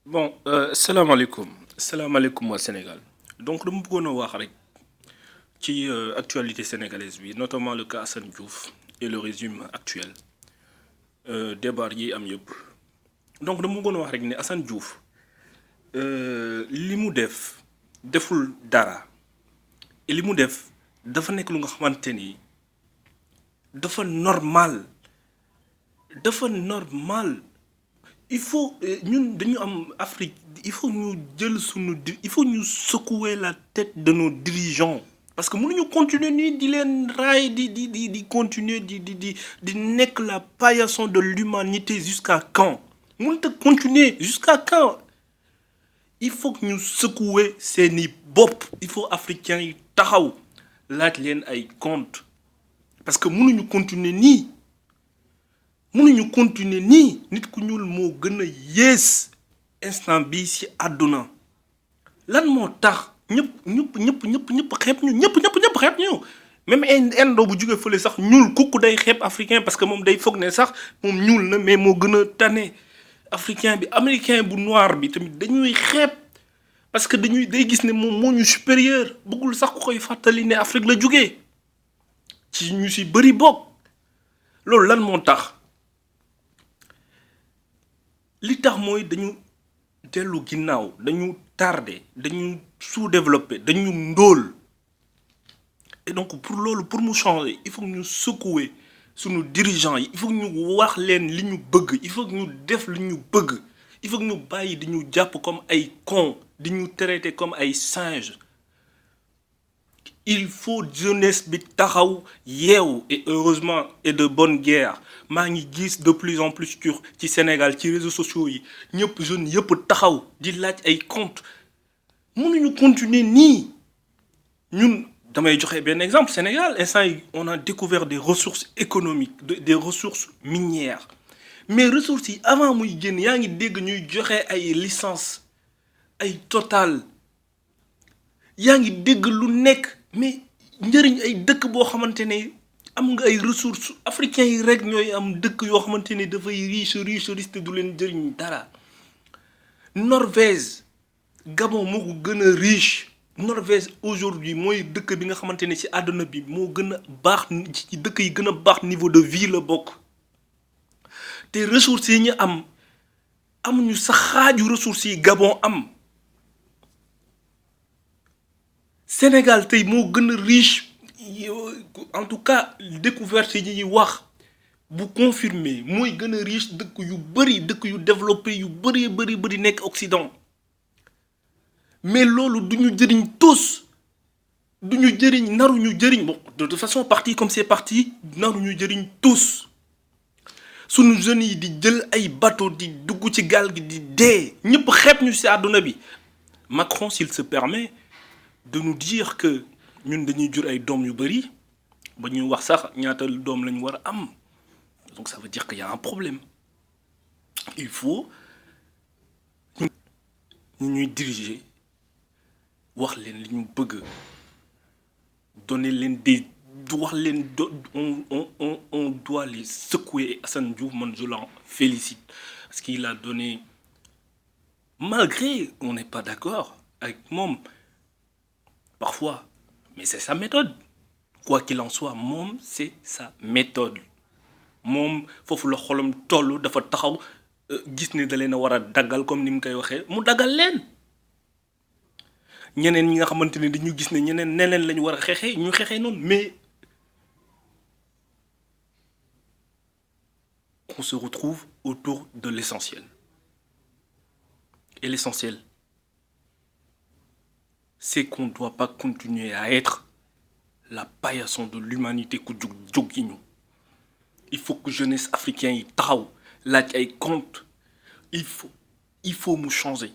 Bon, salaamaaleykum salaamaaleykum waa Sénégal donc dama bëggoon a wax rek ci actualité sénégalaise bi notamment le cas Assane Diouf et le régime actuel débat yi am yëpp donc dama bëggoon a wax rek ne Assane Diouf li mu def deful dara et li mu def dafa nekk lu nga xamante ni dafa normal dafa normal. Il faut ñun dañu am Afrique il faut ñu jël sunu il faut ñu secouer la tête de nos dirigeants parce que mënuñu continuer nii di leen raay di continuer di nekk la paillasson de l'humanité jusqu'à quand mënut a continuer jusqu'à quand il faut que ñu secouer seeni bopp il faut africains yi taxaw laaj leen ay compte parce que mënuñu continuer nii. mënuñu continuer nii nit ku ñuul moo gën a yées instant bii ci àdduna lan moo tax ñëpp xeeb ñu ñëpp xeeb ñu même indo bu jógee fële sax ñuul kukku day xeeb africain parce que moom day foog ne sax moom ñuul na mais moo gën a tane africain bi américain bu noir bi tamit dañuy xeeb parce que day gis ne moom moo ñu supérieur bëggul sax ku koy fàttali ne Afrique la jógee ci ñu ci bëri bokk loolu lan moo tax. li tax mooy dañu dellu ginnaaw dañu tardé dañu sous-développé dañu ndóol et donc pour loolu pour mu changer il faut que ñu secouer suñu dirigeants yi il faut que ñu wax leen li ñu bëgg il faut que ñu def li ñu bëgg il faut que ñu bàyyi di ñu jàpp comme ay cons di ñu traiter comme ay singes il faut jeunesse bi taxaw yeewu et heureusement et de bonne guerre maa ngi gis de plus en plus ci Sénégal ci réseaux sociaux yi ñëpp jeunes yëpp taxaw di laaj ay compte mënuñu continuer nii ñun damay joxe benn exemple Sénégal instant yi on a découvert des ressources économiques des ressources minières mais ressources yi avant muy génn yaa ngi dégg ñuy joxe ay licence ay Total yaa ngi dégg lu nekk mais njëriñ ay dëkk boo xamante ne am nga ay ressources africains yi rek ñooy am dëkk yoo xamante ne dafay riche te du leen jëriñ dara Norvège Gabon moo ko gën a riche Norvège aujourd'hui mooy dëkk bi nga xamante ne ci àdduna bi moo gën a baax ci dëkk yi gën a baax niveau de vie la bokk te ressources yi ñu amuñu sa xaaju ressources yi Gabon am. Sénégal tey moo gën a riche en tout cas découverte yi ñuy wax bu confirmé mooy gën a riche dëkk yu bëri dëkk yu développé yu bëri nekk Occident mais loolu du ñu jëriñ tous du ñu jëriñ naruñu jëriñ bon de toute façon parti comme c'est parti naruñu jëriñ tous sunu jeunes yi di jël ay bateau di dugg ci gaal gi di dee ñëpp xeeb ñu ci àdduna bi Macron s'il se permet de nous dire que ñun dañuy jur ay doom yu bari ba ñuy wax sax ñaata doom lañu war a am donc ça veut dire qu'il y a un problème il faut ñu ñuy diriger wax leen li ñu bëgg donner leen des wax leen on doit les secouer. Assane Diouf man je l'en félicite parce qu'il a donné malgré on n'est pas d'accord avec moom parfois mais c'est sa méthode quoi qu'il en soit moom c'est sa méthode moom foofu la xolam toll dafa taxaw gis ne da leen a war a daggal comme ni mu koy waxee mu daggal leen ñeneen ñi nga xamante ne dañu gis ne ñeneen neneen lañu war a xeexee ñu xeexee noonu mais on se retrouve autour de l'essentiel et l'essentiel c'est qu'on ne doit pas continuer à être la paillasson de l'humanité ku jóg yi ñu il faut que jeunesse africain yi taxaw laaj ay compte il faut mu changer